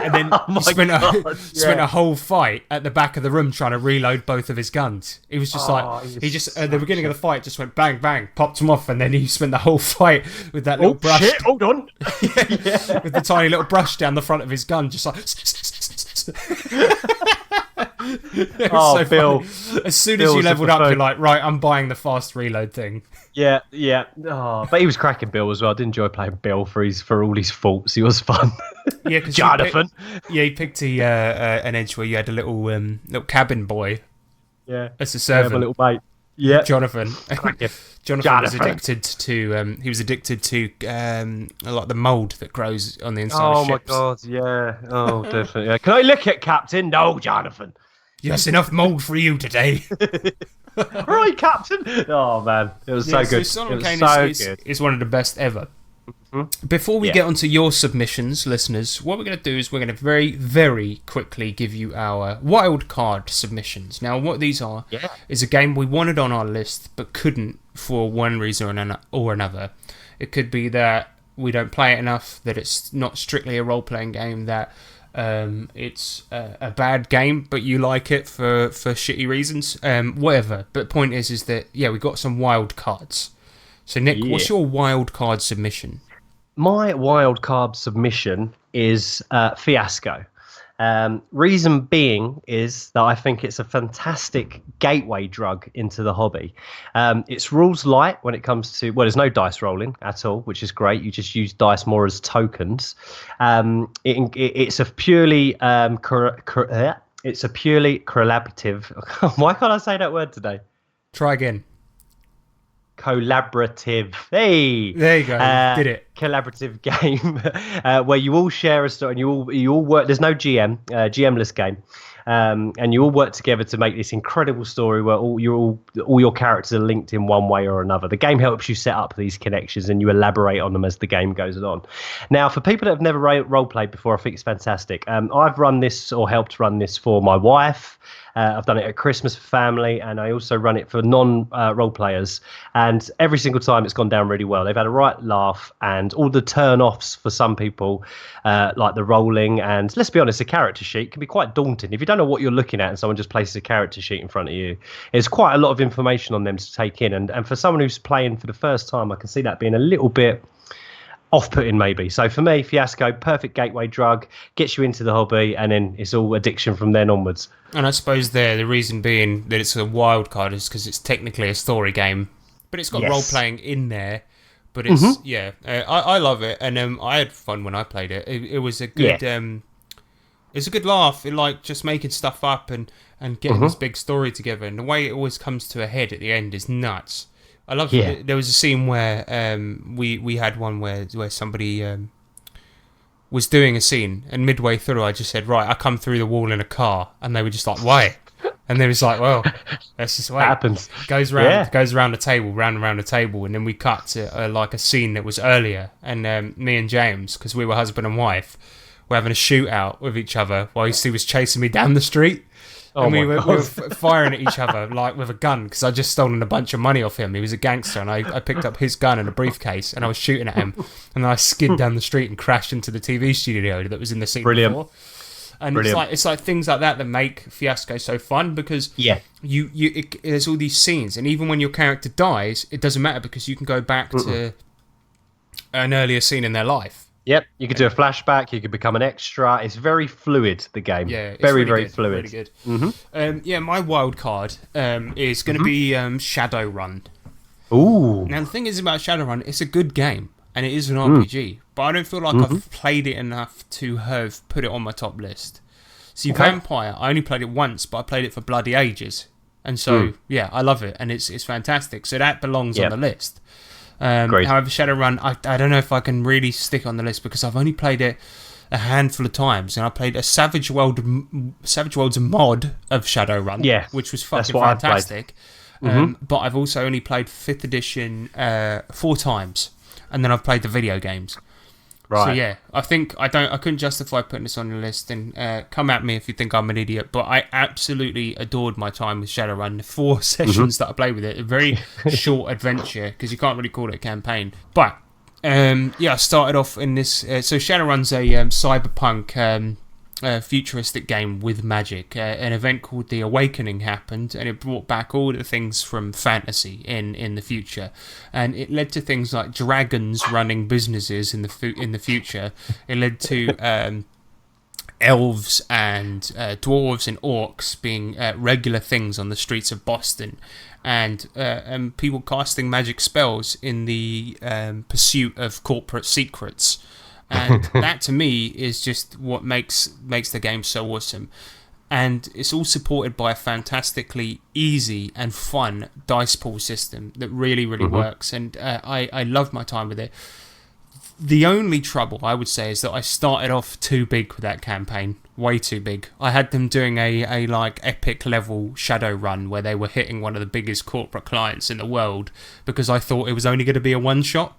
And then you spent a whole fight at the back of the room trying to reload both of his guns. It was just he just at the beginning of the fight just went bang bang, popped him off, and then he spent the whole fight with that little brush. Shit, hold on. With the tiny little brush down the front of his gun, just like. So Bill! Funny. As soon as you leveled up, you're like, right, I'm buying the fast reload thing. Yeah. Oh, but he was cracking Bill as well. I did enjoy playing Bill for all his faults. He was fun. Yeah, because Jonathan. He picked an edge where you had a little cabin boy. Yeah, as a servant, my little mate. Yeah, Jonathan. Jonathan was addicted to. He was addicted to like the mold that grows on the inside of ships. Oh my god! Yeah. Oh, definitely. Yeah. Can I lick it, Captain? No, Jonathan. Yes, enough mold for you today. Right, Captain. Oh man, it was so good. Solomon Kane is one of the best ever. Before we get onto your submissions, listeners, what we're going to do is we're going to very, very quickly give you our wild card submissions. Now, what these are is a game we wanted on our list but couldn't for one reason or another. It could be that we don't play it enough, that it's not strictly a role-playing game, that it's a bad game but you like it for shitty reasons, whatever. But the point is that, we got some wild cards. So, Nick, what's your wild card submission? My wild card submission is Fiasco. Reason being is that I think it's a fantastic gateway drug into the hobby. It's rules light when it comes to, there's no dice rolling at all, which is great. You just use dice more as tokens. It's a purely collaborative. Why can't I say that word today? Try again. Collaborative. Hey, there you go. Did it. Collaborative game where you all share a story and you all work. There's no GM-less game, and you all work together to make this incredible story where all your characters are linked in one way or another. The game helps you set up these connections and you elaborate on them as the game goes on. Now, for people that have never role played before, I think it's fantastic. I've run this or helped run this for my wife. I've done it at Christmas for family, and I also run it for non-role players. And every single time it's gone down really well. They've had a right laugh, and all the turn-offs for some people, like the rolling, and let's be honest, a character sheet can be quite daunting. If you don't know what you're looking at and someone just places a character sheet in front of you, there's quite a lot of information on them to take in. And for someone who's playing for the first time, I can see that being a little bit off-putting maybe. So for me, Fiasco, perfect gateway drug, gets you into the hobby, and then it's all addiction from then onwards. And I suppose the reason being that it's a wild card is because it's technically a story game, but it's got role-playing in there. But it's I love it, and I had fun when I played it. It was a good it's a good laugh. It like just making stuff up and getting this big story together, and the way it always comes to a head at the end is nuts. I love Yeah. it. There was a scene where we had one where somebody was doing a scene, and midway through I just said, right, I come through the wall in a car, and they were just like, why? And they was like, well, that's just the way That happens. goes around the table, round and round the table, and then we cut to like a scene that was earlier, and me and James, because we were husband and wife, were having a shootout with each other while he was chasing me down the street. Oh And we my were God. firing at each other like with a gun, because I just stolen a bunch of money off him. He was a gangster, and I picked up his gun and a briefcase, and I was shooting at him, and then I skid down the street and crashed into the TV studio that was in the scene Brilliant. before. And Brilliant. it's like things like that make Fiasco so fun, because Yeah. there's all these scenes, and even when your character dies, it doesn't matter, because you can go back to an earlier scene in their life. Yep. You could do a flashback. You could become an extra. It's very fluid. The game. Yeah, it's Very really very good, fluid. Really good. Yeah, my wild card is going to be Shadowrun. Ooh. Now the thing is about Shadowrun, it's a good game and it is an RPG, but I don't feel like I've played it enough to have put it on my top list. See, Okay. Vampire, I only played it once, but I played it for bloody ages, and so yeah, I love it and it's fantastic. So that belongs Yep. on the list. Great. However, Shadowrun, I don't know if I can really stick it on the list, because I've only played it a handful of times, and I played a Savage Worlds mod of Shadowrun, Yeah, which was that's fucking what I've played. fantastic. But I've also only played 5th edition 4 times, and then I've played the video games. Right. So yeah, I think I couldn't justify putting this on the list, and come at me if you think I'm an idiot, but I absolutely adored my time with Shadowrun. The 4 sessions that I played with it, a very short adventure, because you can't really call it a campaign. But yeah, I started off in this. So Shadowrun's a cyberpunk futuristic game with magic. An event called The Awakening happened, and it brought back all the things from fantasy in the future, and it led to things like dragons running businesses in the future. It led to elves and dwarves and orcs being regular things on the streets of Boston, and people casting magic spells in the pursuit of corporate secrets. And that to me is just what makes the game so awesome. And it's all supported by a fantastically easy and fun dice pool system that really works, and I love my time with it. The only trouble I would say is that I started off too big with that campaign, way too big. I had them doing a like epic level Shadowrun where they were hitting one of the biggest corporate clients in the world, because I thought it was only going to be a one shot.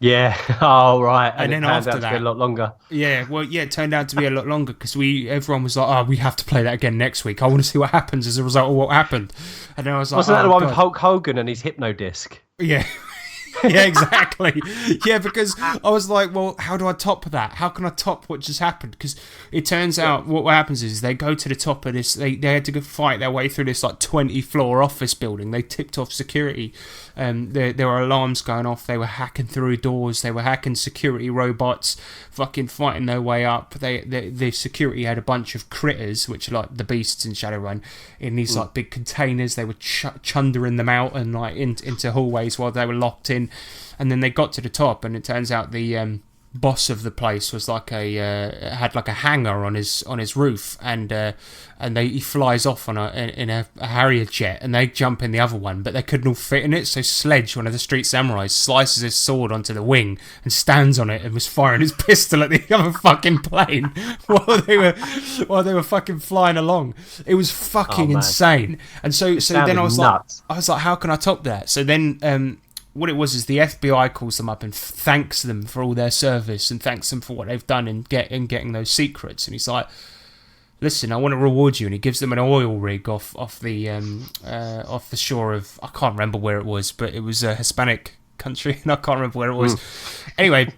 Yeah. Oh, right. And it then turned after out to be that- a lot longer. Yeah, well, yeah, it turned out to be a lot longer, because everyone was like, "Oh, we have to play that again next week. I want to see what happens as a result of what happened." And then I was like, Wasn't that the "Oh, one with God." Hulk Hogan and his hypno disc? Yeah. Yeah, exactly. Yeah, because I was like, well, how do I top that? How can I top what just happened? Because it turns out what happens is they go to the top of this. They had to go fight their way through this like 20-floor office building. They tipped off security. There were alarms going off. They were hacking through doors. They were hacking security robots, fucking fighting their way up. The security had a bunch of critters, which are like the beasts in Shadowrun, in these like big containers. They were chundering them out and like into hallways while they were locked in. And then they got to the top, and it turns out the boss of the place was like had like a hangar on his roof, and he flies off in a Harrier jet, and they jump in the other one, but they couldn't all fit in it. So Sledge, one of the street samurais, slices his sword onto the wing and stands on it and was firing his pistol at the other fucking plane while they were fucking flying along. It was fucking man. insane. And so then sounded I was nuts. like, how can I top that? So then what it was is the FBI calls them up and thanks them for all their service and thanks them for what they've done in getting those secrets. And he's like, listen, I want to reward you. And he gives them an oil rig off the shore of, I can't remember where it was, but it was a Hispanic country, and I can't remember where it was. Anyway,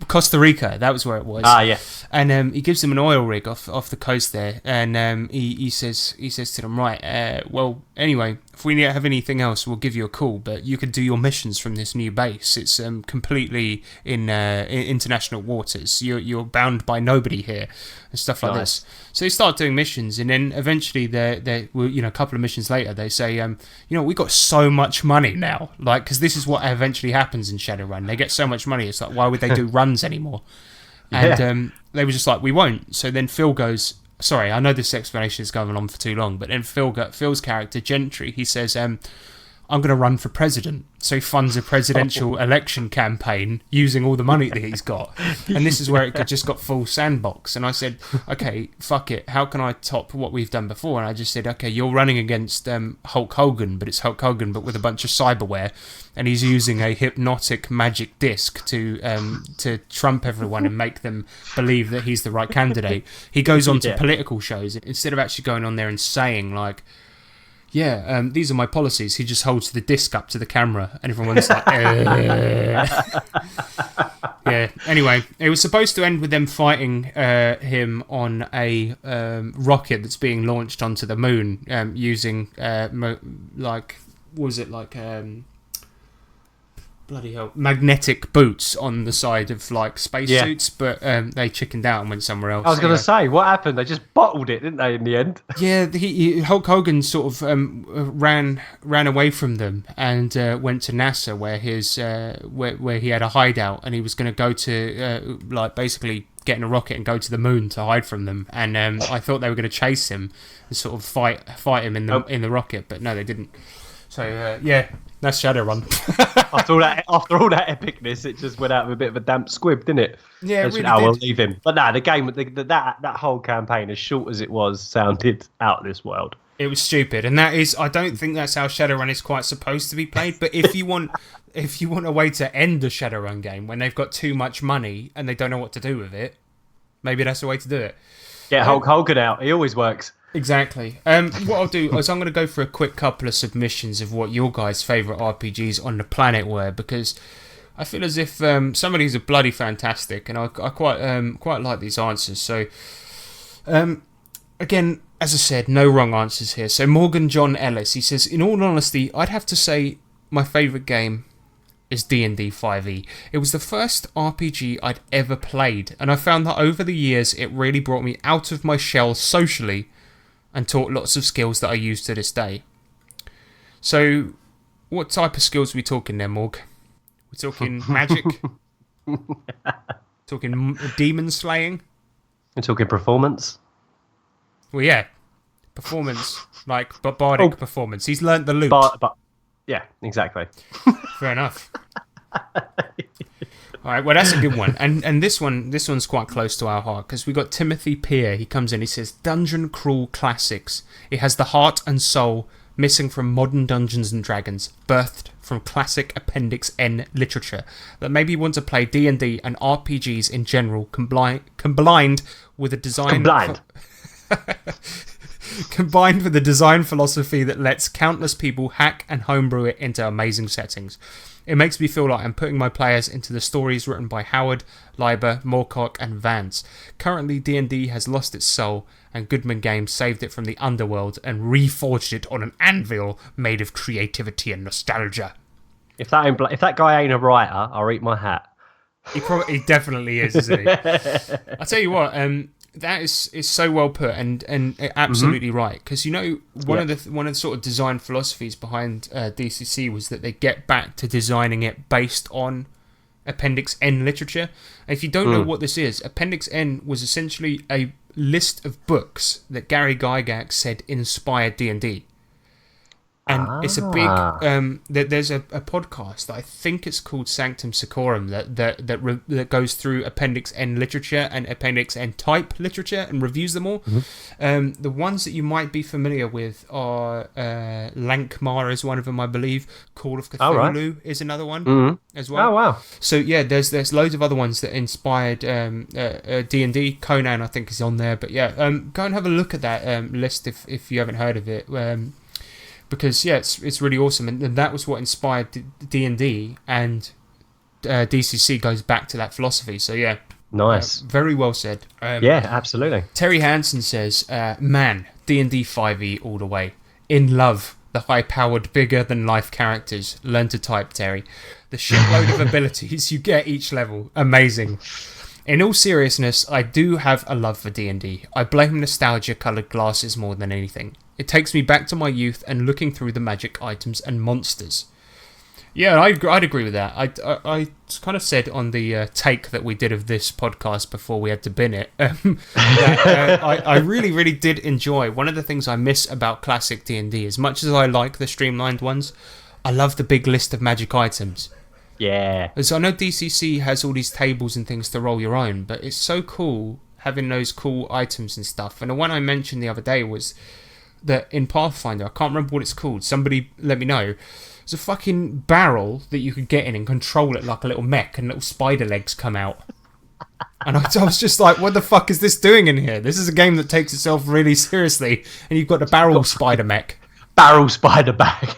Costa Rica, that was where it was. Ah, yeah. And he gives them an oil rig off the coast there, and he says to them, right, well, anyway, if we have anything else, we'll give you a call, but you can do your missions from this new base. It's completely in international waters. You're bound by nobody here, and stuff like Nice. this. So they start doing missions, and then eventually they a couple of missions later, they say, we got so much money now, like, because this is what eventually happens in Shadowrun. They get so much money, it's like, why would they do runs anymore? And they were just like, we won't. So then Phil goes, sorry, I know this explanation is going on for too long, but then Phil's character, Gentry, he says, I'm I'm going to run for president. So he funds a presidential election campaign using all the money that he's got. And this is where it just got full sandbox. And I said, okay, fuck it. How can I top what we've done before? And I just said, okay, you're running against Hulk Hogan, but it's Hulk Hogan, but with a bunch of cyberware. And he's using a hypnotic magic disc to trump everyone and make them believe that he's the right candidate. He goes on to political shows. Instead of actually going on there and saying, like, yeah, these are my policies, he just holds the disc up to the camera and everyone's like, Yeah, anyway, it was supposed to end with them fighting him on a rocket that's being launched onto the moon using, bloody hell, magnetic boots on the side of like spacesuits, but they chickened out and went somewhere else. I was going to say, what happened? They just bottled it, didn't they, in the end? Yeah, Hulk Hogan sort of ran away from them and went to NASA, where his where he had a hideout, and he was going to go to basically get in a rocket and go to the moon to hide from them. And I thought they were going to chase him and sort of fight him in the rocket, but no, they didn't. So that's Shadowrun. After all that epicness, it just went out with a bit of a damp squib, didn't it? Yeah, it really did. We'll did. leave him. But no, the game, that whole campaign, as short as it was, sounded out of this world. It was stupid, and I don't think that's how Shadowrun is quite supposed to be played. But if you want a way to end a Shadowrun game when they've got too much money and they don't know what to do with it, maybe that's the way to do it. Get Hulk Hogan out. He always works. Exactly. What I'll do is I'm going to go for a quick couple of submissions of what your guys' favourite RPGs on the planet were, because I feel as if some of these are bloody fantastic, and I quite like these answers. So, again, as I said, no wrong answers here. So Morgan John Ellis, he says, in all honesty, I'd have to say my favourite game is D&D 5e. It was the first RPG I'd ever played, and I found that over the years it really brought me out of my shell socially and taught lots of skills that I use to this day. So, what type of skills are we talking there, Morg? We're talking magic? Talking demon slaying? We're talking performance? Well, yeah. Performance. Like, bardic performance. He's learnt the loot. But yeah, exactly. Fair enough. Alright, well, that's a good one. And this one's quite close to our heart, because we got Timothy Peer. He comes in, he says, Dungeon Crawl Classics. It has the heart and soul missing from modern Dungeons and Dragons, birthed from classic Appendix N literature, that made me want to play D&D and RPGs in general, combined with a design... combined with a design philosophy that lets countless people hack and homebrew it into amazing settings. It makes me feel like I'm putting my players into the stories written by Howard, Leiber, Moorcock and Vance. Currently, D&D has lost its soul, and Goodman Games saved it from the underworld and reforged it on an anvil made of creativity and nostalgia. If that guy ain't a writer, I'll eat my hat. He definitely is, isn't he? I'll tell you what, that is so well put and absolutely right, because one of the sort of design philosophies behind DCC was that they get back to designing it based on Appendix N literature. And if you don't know what this is, Appendix N was essentially a list of books that Gary Gygax said inspired D&D. And it's a big... there's a podcast that I think it's called Sanctum Secorum that goes through Appendix N literature and Appendix N type literature and reviews them all. The ones that you might be familiar with are Lankmar is one of them, I believe. Call of Cthulhu is another one as well. Oh, wow. So, yeah, there's loads of other ones that inspired D&D. Conan, I think, is on there. But, yeah, go and have a look at that list if you haven't heard of it. Because it's really awesome, and that was what inspired D&D, and DCC goes back to that philosophy. So yeah, nice, very well said. Yeah, absolutely. Terry Hansen says, "Man, D&D 5e all the way. In love, the high-powered, bigger-than-life characters. Learn to type, Terry. The shitload of abilities you get each level, amazing." In all seriousness, I do have a love for D&D. I blame nostalgia-coloured glasses more than anything. It takes me back to my youth and looking through the magic items and monsters. Yeah, I'd agree with that. I kind of said on the take that we did of this podcast before we had to bin it, that I really, really did enjoy. One of the things I miss about classic D&D, as much as I like the streamlined ones, I love the big list of magic items. Yeah. So I know DCC has all these tables and things to roll your own, but it's so cool having those cool items and stuff. And the one I mentioned the other day was that in Pathfinder, I can't remember what it's called. Somebody let me know. It's a fucking barrel that you could get in and control it like a little mech, and little spider legs come out. And I was just like, what the fuck is this doing in here? This is a game that takes itself really seriously, and you've got the barrel spider mech. Barrel spider bag.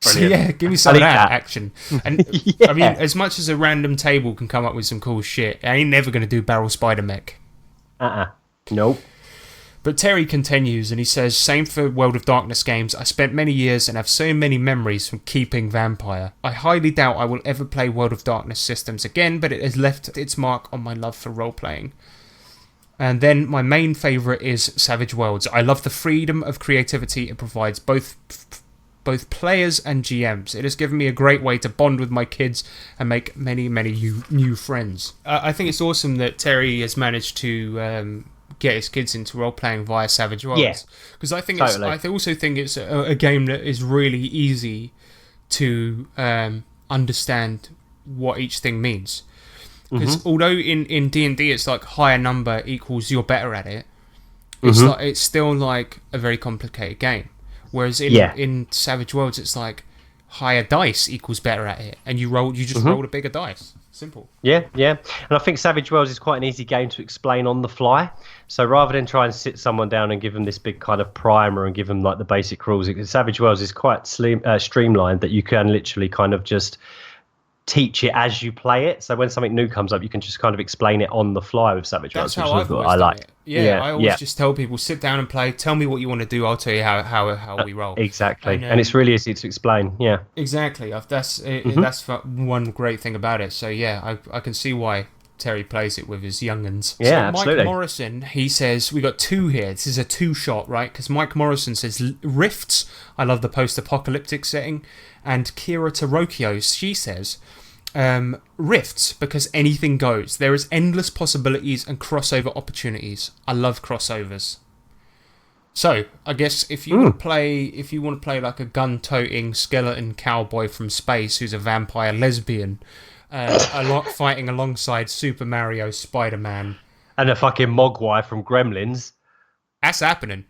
So yeah, give me some of that action. And Yeah. I mean, as much as a random table can come up with some cool shit, I ain't never going to do barrel spider mech. Nope. But Terry continues and he says, same for World of Darkness games. I spent many years and have so many memories from keeping Vampire. I highly doubt I will ever play World of Darkness systems again, but it has left its mark on my love for role-playing. And then my main favourite is Savage Worlds. I love the freedom of creativity it provides both players and GMs. It has given me a great way to bond with my kids and make many, many new friends. I think it's awesome that Terry has managed to get his kids into role-playing via Savage Worlds. Yeah, because I think totally. I also think it's a game that is really easy to understand what each thing means. Because although in D&D it's like higher number equals you're better at it, it's still like a very complicated game. Whereas in Savage Worlds, it's like higher dice equals better at it, and you just roll a bigger dice. Simple. Yeah. And I think Savage Worlds is quite an easy game to explain on the fly. So rather than try and sit someone down and give them this big kind of primer and give them like the basic rules, Savage Worlds is quite streamlined that you can literally kind of just teach it as you play it. So when something new comes up, you can just kind of explain it on the fly with Savage Worlds. That's how I've always done it. Yeah, I always just tell people, sit down and play. Tell me what you want to do. I'll tell you how we roll. Exactly, and it's really easy to explain. Yeah, exactly. That's one great thing about it. So yeah, I can see why Terry plays it with his young'uns. Yeah, so absolutely. Mike Morrison, he says, we got two here. This is a two-shot, right? Because Mike Morrison says, Rifts, I love the post-apocalyptic setting. And Kira Tarokio, she says, Rifts, because anything goes. There is endless possibilities and crossover opportunities. I love crossovers. So, I guess if you want to play like a gun-toting skeleton cowboy from space who's a vampire lesbian, fighting alongside Super Mario, Spider-Man, and a fucking Mogwai from Gremlins, that's happening.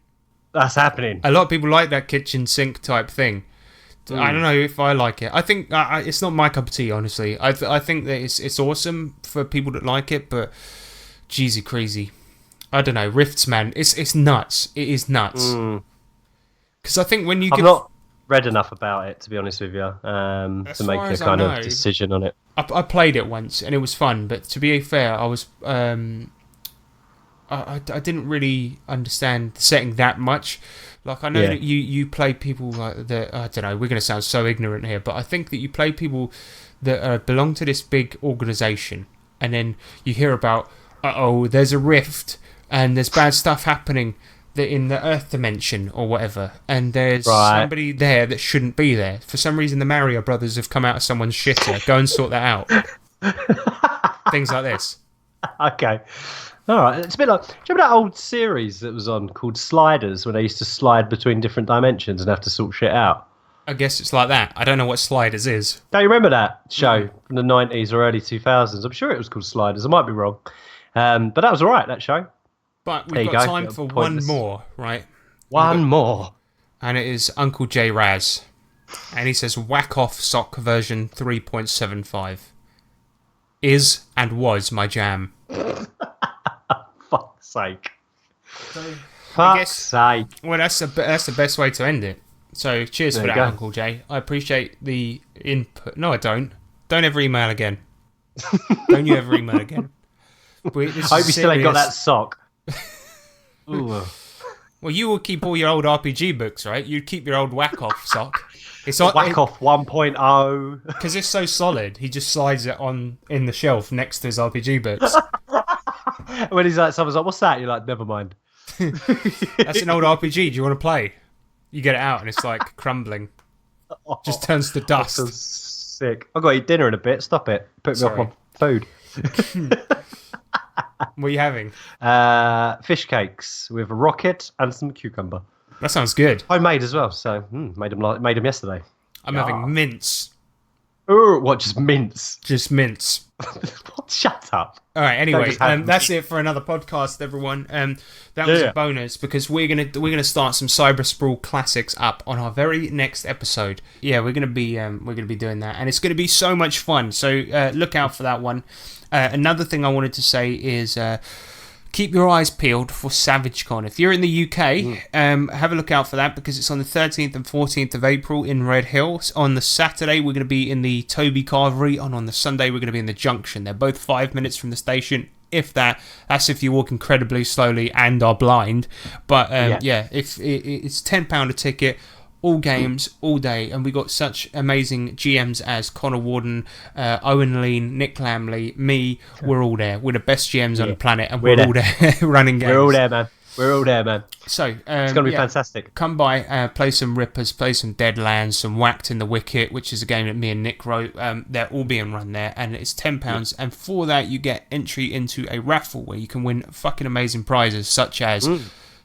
A lot of people like that kitchen sink type thing. I don't know if I like it. I think it's not my cup of tea, honestly. I think that it's awesome for people that like it, but jeezy crazy. I don't know. Rifts, man, it's nuts. It is nuts. Because I think when you I've not read enough about it, to be honest with you, to make a kind of decision on it. I played it once and it was fun, but to be fair, I was I didn't really understand the setting that much. Like, I know that you play people like that. I don't know. We're going to sound so ignorant here, but I think that you play people that belong to this big organization, and then you hear about, there's a rift and there's bad stuff happening in the Earth dimension or whatever, and there's somebody there that shouldn't be there. For some reason, the Mario brothers have come out of someone's shitter. Go and sort that out. Things like this. Okay. All right, it's a bit like, do you remember that old series that was on called Sliders, where they used to slide between different dimensions and have to sort shit out? I guess it's like that. I don't know what Sliders is. Don't you remember that show from the 90s or early 2000s? I'm sure it was called Sliders. I might be wrong. But that was all right, that show. But we've got time for one more, right? One more. And it is Uncle J Raz. And he says, Whack Off Sock version 3.75 is and was my jam. Fuck's sake. Fuck's sake. Well, that's the best way to end it. So, cheers for that, Uncle Jay. I appreciate the input. No, I don't. Don't ever email again. Don't you ever email again. I hope you still ain't got that sock. Ooh. Well, you will keep all your old RPG books, right? You'd keep your old Whack-Off sock. It's Whack-Off 1.0. Because it's so solid, he just slides it in the shelf next to his RPG books. When he's like, someone's like, what's that? You're like, never mind. That's an old RPG. Do you want to play? You get it out and it's like crumbling. Just turns to dust. That's so sick. I've got to eat dinner in a bit. Stop it. Put me off my food. What are you having? Fish cakes with a rocket and some cucumber. That sounds good. Homemade as well. So made them yesterday. I'm having mince. Oh, what? Just mince? Just mince. What? Shut up. All right. Anyway, just have that's it for another podcast, everyone. That was a bonus because we're gonna start some Cyber Sprawl classics up on our very next episode. Yeah, we're gonna be doing that, and it's gonna be so much fun. So look out for that one. Another thing I wanted to say is. Keep your eyes peeled for SavageCon. If you're in the UK, have a look out for that because it's on the 13th and 14th of April in Red Hill. On the Saturday, we're going to be in the Toby Carvery, and on the Sunday, we're going to be in the Junction. They're both 5 minutes from the station. If that's if you walk incredibly slowly and are blind. But if it's £10 a ticket. All games, all day, and we got such amazing GMs as Connor Warden, Owen Lean, Nick Lamley, me. We're all there. We're the best GMs on the planet, and we're all there running games. We're all there, man. We're all there, man. So it's going to be fantastic. Come by, play some Rippers, play some Deadlands, some Whacked in the Wicket, which is a game that me and Nick wrote. They're all being run there, and it's £10. And for that, you get entry into a raffle where you can win fucking amazing prizes, such as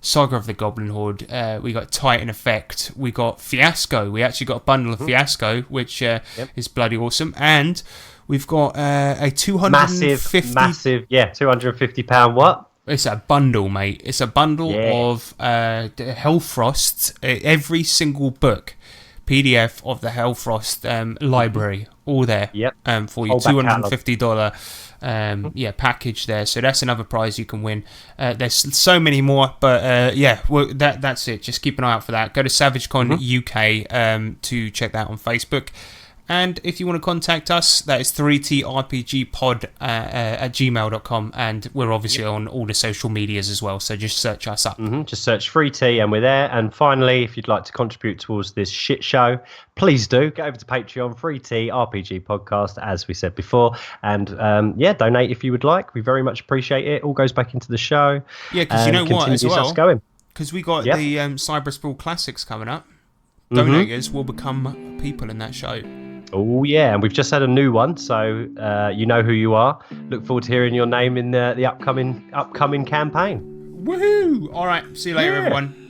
Saga of the Goblin Horde, we got Titan Effect, we got Fiasco. We actually got a bundle of Fiasco, which is bloody awesome. And we've got a 250... Massive, £250 what? It's a bundle, mate. It's a bundle of Hellfrost, every single book, PDF of the Hellfrost library, all there for you, $250 package there. So that's another prize you can win. There's so many more, but that's it. Just keep an eye out for that. Go to SavageCon UK to check that on Facebook. And if you want to contact us, that is 3trpgpod at gmail.com. And we're obviously on all the social medias as well. So just search us up. Just search 3T and we're there. And finally, if you'd like to contribute towards this shit show, please do. Go over to Patreon, 3T RPG Podcast, as we said before. And donate if you would like. We very much appreciate it. All goes back into the show. Yeah, because you know what as well? Because we got the Cyber Sprawl Classics coming up. Donators will become people in that show. Oh yeah, and we've just had a new one, so you know who you are. Look forward to hearing your name in the upcoming campaign. Woohoo! All right, see you later, everyone.